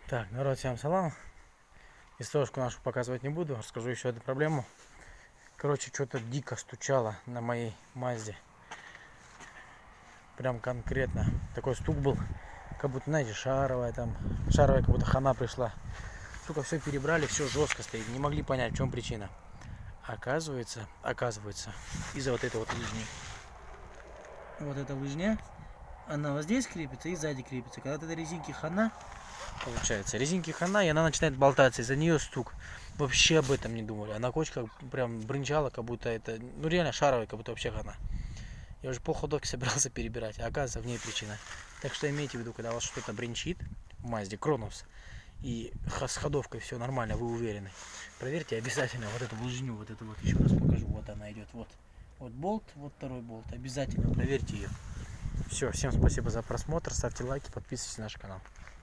Так, народ, всем салам. Историю нашу показывать не буду, расскажу еще одну проблему. Короче, что-то дико стучало на моей Мазде. Прям конкретно. Такой стук был, как будто, знаете, шаровая, как будто хана пришла. Только все перебрали, все жестко стоит. Не могли понять, в чем причина. Оказывается, из-за вот этой вот лыжни. Вот эта лыжня, она вот здесь крепится и сзади крепится. Когда этой резинки хана, получается, резинки хана, и она начинает болтаться, из-за нее стук. Вообще об этом не думали. А на кочках прям брынчала, как будто это, ну реально шаровая, как будто вообще хана. Я уже полходовки собирался перебирать, а оказывается в ней причина. Так что имейте в виду, когда у вас что-то бренчит в Мазде, Кронос, и с ходовкой все нормально, вы уверены, проверьте обязательно вот эту лыжню, вот эту вот, еще раз покажу, вот она идет, вот болт, вот второй болт, обязательно проверьте ее. Все, всем спасибо за просмотр, ставьте лайки, подписывайтесь на наш канал.